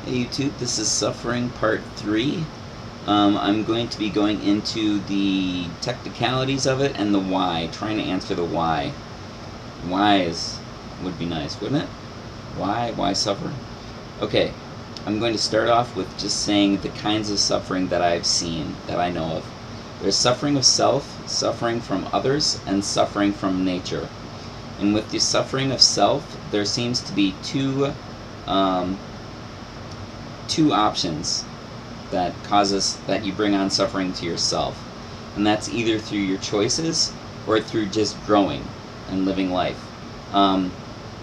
Hey YouTube, this is Suffering Part 3. I'm going to be going into the technicalities of it and the why, trying to answer the why. Would be nice, wouldn't it? Why suffer? Okay, I'm going to start off with just saying the kinds of suffering that I've seen, that I know of. There's suffering of self, suffering from others, and suffering from nature. And with the suffering of self, there seems to be two options that you bring on suffering to yourself, and that's either through your choices or through just growing and living life.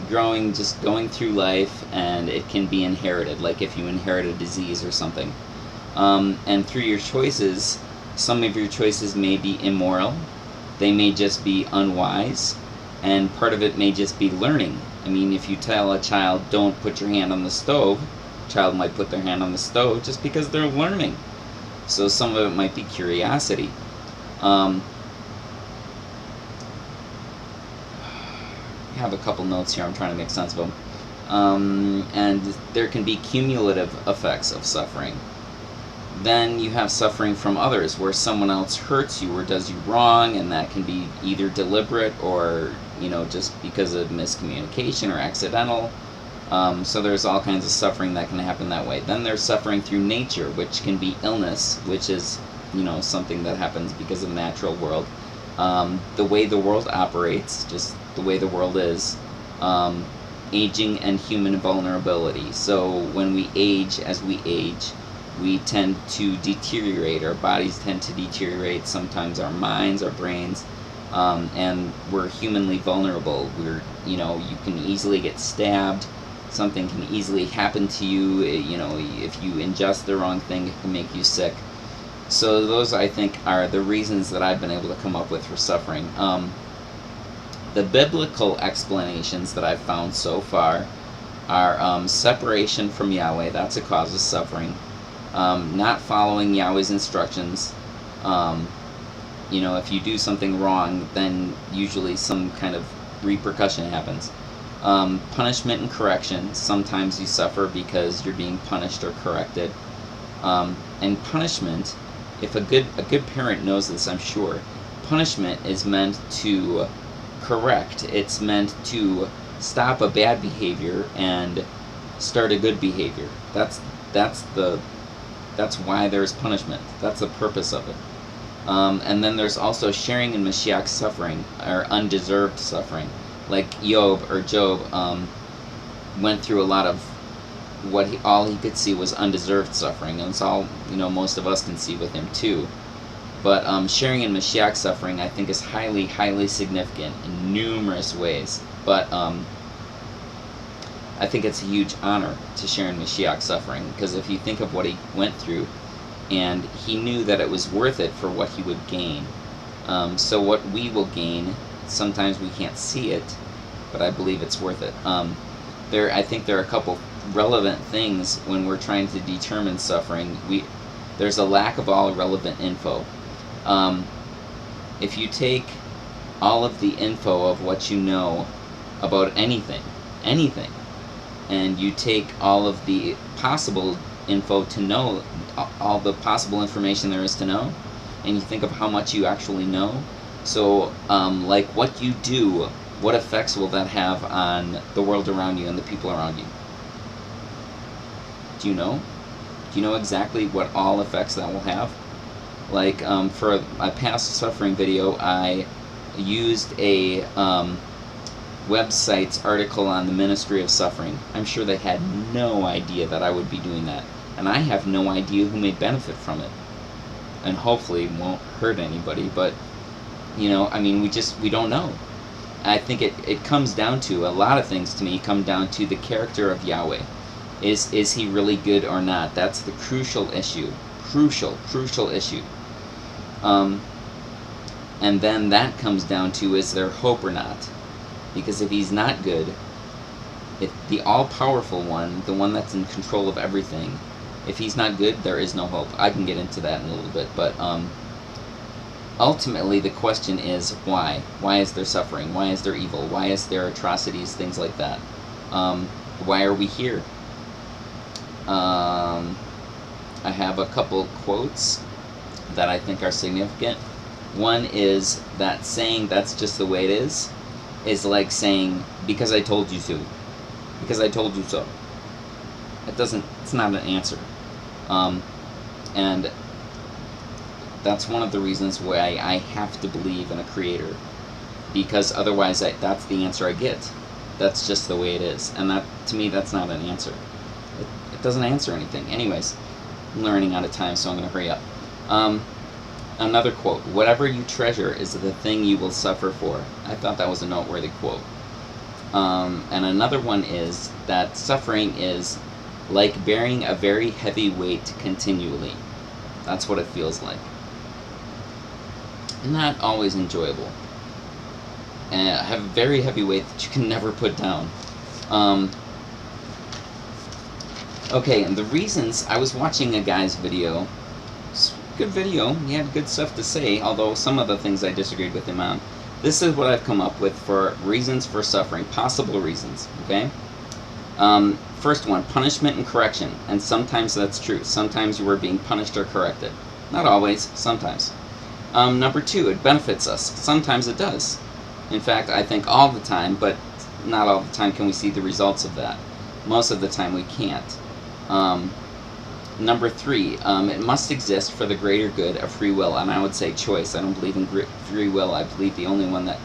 Just going through life, and it can be inherited, like if you inherit a disease or something. And through your choices, some of your choices may be immoral, they may just be unwise, and part of it may just be learning. I mean, if you tell a child, don't put your hand on the stove, child might put their hand on the stove just because they're learning. So some of it might be curiosity. I have a couple notes here I'm trying to make sense of them. And there can be cumulative effects of suffering. Then you have suffering from others, where someone else hurts you or does you wrong, and that can be either deliberate or, just because of miscommunication or accidental. So there's all kinds of suffering that can happen that way. Then there's suffering through nature, which can be illness, which is, something that happens because of the natural world. The way the world operates, just the way the world is, aging and human vulnerability. So when we age, as we age, we tend to deteriorate. Our bodies tend to deteriorate, sometimes our minds, our brains, and we're humanly vulnerable. You can easily get stabbed. Something can easily happen to you. If you ingest the wrong thing, it can make you sick. So those, I think, are the reasons that I've been able to come up with for suffering. The biblical explanations that I've found so far are separation from Yahweh. That's a cause of suffering. Not following Yahweh's instructions. If you do something wrong, then usually some kind of repercussion happens. Punishment and correction. Sometimes you suffer because you're being punished or corrected. And punishment, if a good parent knows this, I'm sure, punishment is meant to correct. It's meant to stop a bad behavior and start a good behavior. That's why there's punishment. That's the purpose of it. And then there's also sharing in Mashiach's suffering, or undeserved suffering. Like Job went through a lot of all he could see was undeserved suffering, and it's all most of us can see with him too. But sharing in Mashiach's suffering, I think, is highly, highly significant in numerous ways. But I think it's a huge honor to share in Mashiach's suffering, because if you think of what he went through, and he knew that it was worth it for what he would gain. So what we will gain, sometimes we can't see it, but I believe it's worth it. I think there are a couple relevant things when we're trying to determine suffering. There's a lack of all relevant info. If you take all of the info of what you know about anything, and you take all of the possible info to know, all the possible information there is to know, and you think of how much you actually know. So, like what you do, what effects will that have on the world around you and the people around you? Do you know? Do you know exactly what all effects that will have? Like, for my past suffering video, I used a website's article on the Ministry of Suffering. I'm sure they had no idea that I would be doing that. And I have no idea who may benefit from it. And hopefully it won't hurt anybody, but, we don't know. I think it comes down to, a lot of things to me come down to the character of Yahweh. Is he really good or not? That's the crucial issue. Crucial issue. And then that comes down to, is there hope or not? Because if he's not good, if the all-powerful one, the one that's in control of everything, if he's not good, there is no hope. I can get into that in a little bit, but ultimately the question is why? Why is there suffering? Why is there evil? Why is there atrocities, things like that? Why are we here? I have a couple quotes that I think are significant. One is that saying "that's just the way it is like saying "because I told you to," because I told you so. It's not an answer. And that's one of the reasons why I have to believe in a creator, because otherwise that's the answer I get. That's just the way it is. And that, to me, that's not an answer. It doesn't answer anything. Anyways, I'm running out of time, so I'm going to hurry up. Another quote: "Whatever you treasure is the thing you will suffer for." I thought that was a noteworthy quote. And another one is that suffering is like bearing a very heavy weight continually. That's what it feels like. Not always enjoyable. And have a very heavy weight that you can never put down. Okay, and the reasons, I was watching a guy's video. Good video, he had good stuff to say, although some of the things I disagreed with him on. This is what I've come up with for reasons for suffering, possible reasons, okay? First one, punishment and correction, and sometimes that's true. Sometimes you are being punished or corrected. Not always, sometimes. Number two, it benefits us. Sometimes it does. In fact, I think all the time, but not all the time can we see the results of that. Most of the time we can't. Number three, it must exist for the greater good of free will, and I would say choice. I don't believe in free will. I believe the only one that...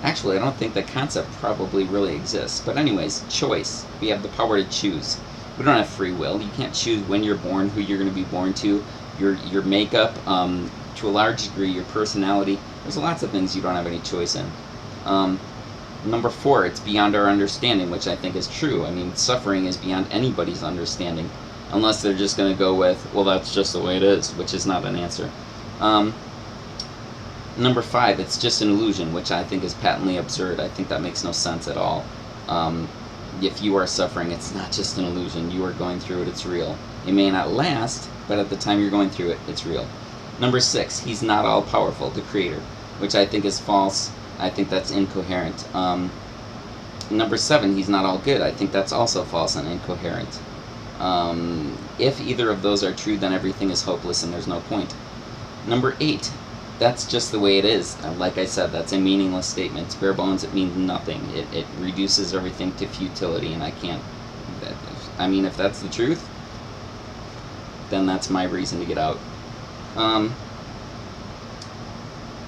Actually, I don't think the concept probably really exists. But anyways, choice. We have the power to choose. We don't have free will. You can't choose when you're born, who you're going to be born to, your makeup, to a large degree, your personality. There's lots of things you don't have any choice in. Number four, it's beyond our understanding, which I think is true. I mean, suffering is beyond anybody's understanding, unless they're just going to go with, well, that's just the way it is, which is not an answer. Number five, it's just an illusion, which I think is patently absurd. I think that makes no sense at all. If you are suffering, it's not just an illusion. You are going through it, it's real. It may not last, but at the time you're going through it, it's real. Number six, he's not all-powerful, the creator, which I think is false. I think that's incoherent. Number seven, he's not all good. I think that's also false and incoherent. If either of those are true, then everything is hopeless and there's no point. Number eight, that's just the way it is. Like I said, that's a meaningless statement. It's bare bones, it means nothing. It reduces everything to futility, and I can't... I mean, if that's the truth, then that's my reason to get out.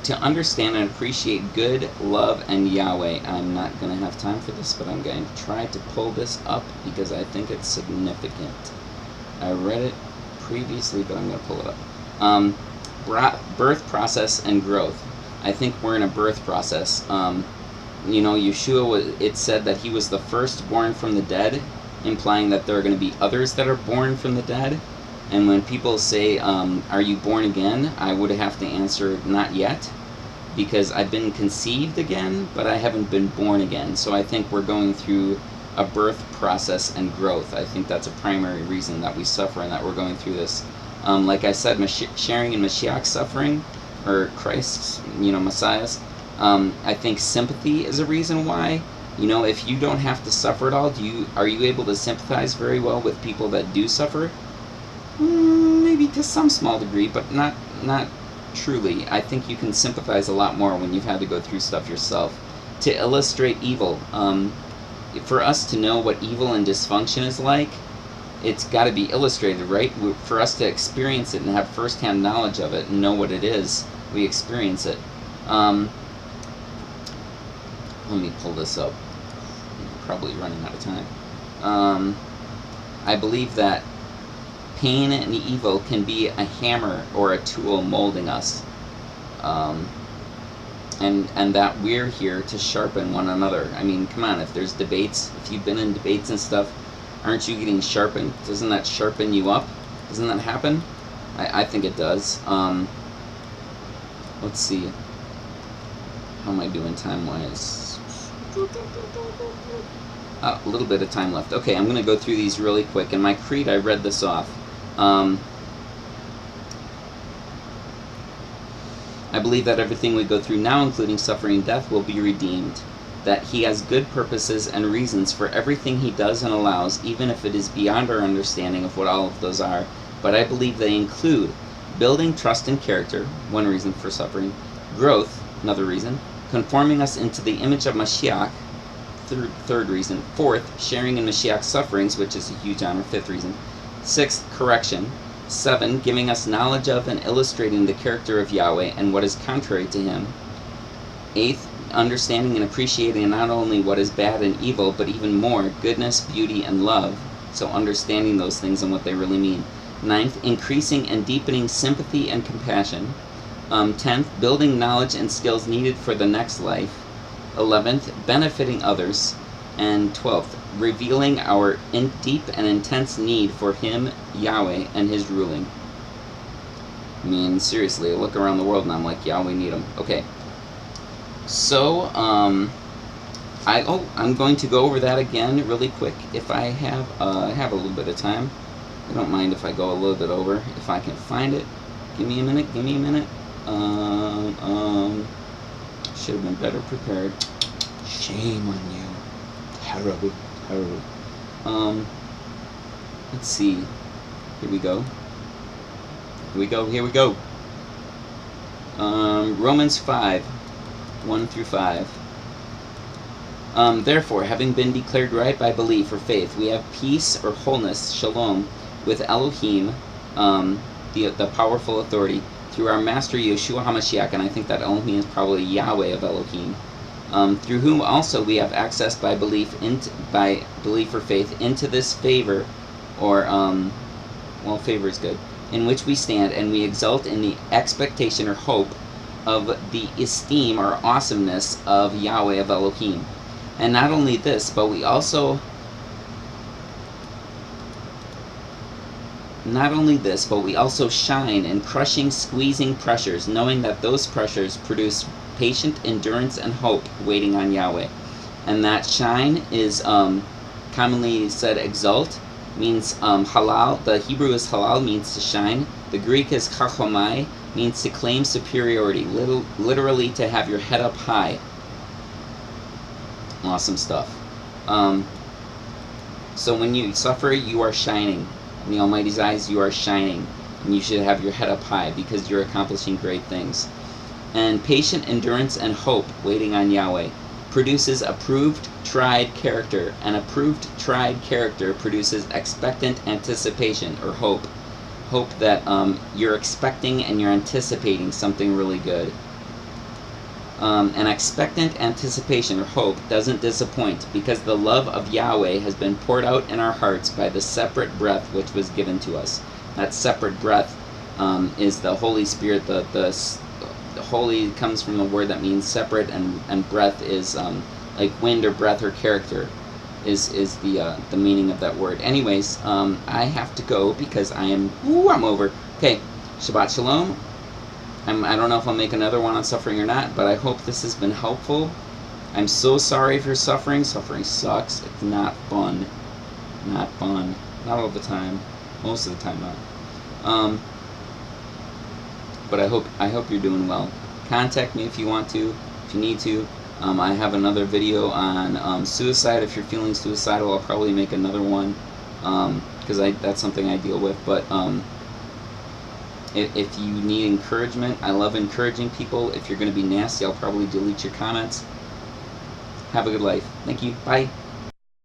To understand and appreciate good, love, and Yahweh. I'm not going to have time for this, but I'm going to try to pull this up because I think it's significant. I read it previously, but I'm going to pull it up. Birth process and growth. I think we're in a birth process. You know, Yeshua, it said that he was the first born from the dead, implying that there are going to be others that are born from the dead. And when people say, are you born again? I would have to answer, not yet, because I've been conceived again, but I haven't been born again. So I think we're going through a birth process and growth. I think that's a primary reason that we suffer and that we're going through this. Like I said, sharing in Mashiach's suffering, or Christ's, Messiah's, I think sympathy is a reason why. If you don't have to suffer at all, are you able to sympathize very well with people that do suffer? Maybe to some small degree, but not truly. I think you can sympathize a lot more when you've had to go through stuff yourself. To illustrate evil, for us to know what evil and dysfunction is like, it's got to be illustrated, right? For us to experience it and have first-hand knowledge of it and know what it is, we experience it. Let me pull this up. I'm probably running out of time. I believe that pain and evil can be a hammer or a tool molding us, and that we're here to sharpen one another. I mean, come on, if there's debates, if you've been in debates and stuff, aren't you getting sharpened? Doesn't that sharpen you up? Doesn't that happen? I think it does. Let's see. How am I doing time-wise? A little bit of time left. Okay, I'm going to go through these really quick. In my creed, I read this off. I believe that everything we go through now, including suffering and death, will be redeemed. that he has good purposes and reasons for everything he does and allows, even if it is beyond our understanding of what all of those are. But I believe they include building trust and character, one reason for suffering, growth, another reason, conforming us into the image of Mashiach, third reason, fourth, sharing in Mashiach's sufferings, which is a huge honor, fifth reason, sixth, correction, 7, giving us knowledge of and illustrating the character of Yahweh and what is contrary to him, 8th, understanding and appreciating not only what is bad and evil, but even more, goodness, beauty, and love, so understanding those things and what they really mean. 9th, increasing and deepening sympathy and compassion. 10th, building knowledge and skills needed for the next life. 11th, benefiting others. And 12th, revealing our deep and intense need for him, Yahweh, and his ruling. I mean, seriously, I look around the world and I'm like, yeah, we need him. Okay. So, I'm going to go over that again really quick if I have a little bit of time. I don't mind if I go a little bit over, if I can find it. Give me a minute, should have been better prepared. Shame on you. Terrible. Let's see. Here we go. Romans 5, 1 through 5. Therefore, having been declared right by belief or faith, we have peace or wholeness, shalom, with Elohim, the powerful authority, through our Master Yeshua HaMashiach, and I think that Elohim is probably Yahweh of Elohim, through whom also we have access by belief or faith into this favor, or favor is good, in which we stand, and we exult in the expectation or hope of the esteem or awesomeness of Yahweh of Elohim. And not only this, but we also shine in crushing, squeezing pressures, knowing that those pressures produce patient endurance and hope waiting on Yahweh. And that shine is commonly said exalt, means halal. The Hebrew is halal, means to shine. The Greek is chachomai, means to claim superiority, literally to have your head up high. Awesome stuff. So when you suffer, you are shining. In the Almighty's eyes, you are shining. And you should have your head up high because you're accomplishing great things. And patient endurance and hope, waiting on Yahweh, produces approved, tried character. And approved, tried character produces expectant anticipation, or hope. Hope that you're expecting and you're anticipating something really good. An expectant anticipation or hope doesn't disappoint, because the love of Yahweh has been poured out in our hearts by the separate breath which was given to us. That separate breath is the Holy Spirit. The holy comes from the word that means separate, and breath is like wind or breath or character is the meaning of that word. Anyways, I have to go because I'm over. Okay, Shabbat Shalom. I don't know if I'll make another one on suffering or not, but I hope this has been helpful. I'm so sorry if you're suffering. Suffering sucks. It's not fun. Not fun. Not all the time. Most of the time not. But I hope you're doing well. Contact me if you want to, if you need to. I have another video on suicide. If you're feeling suicidal, I'll probably make another one, because that's something I deal with. But if you need encouragement, I love encouraging people. If you're going to be nasty, I'll probably delete your comments. Have a good life. Thank you. Bye.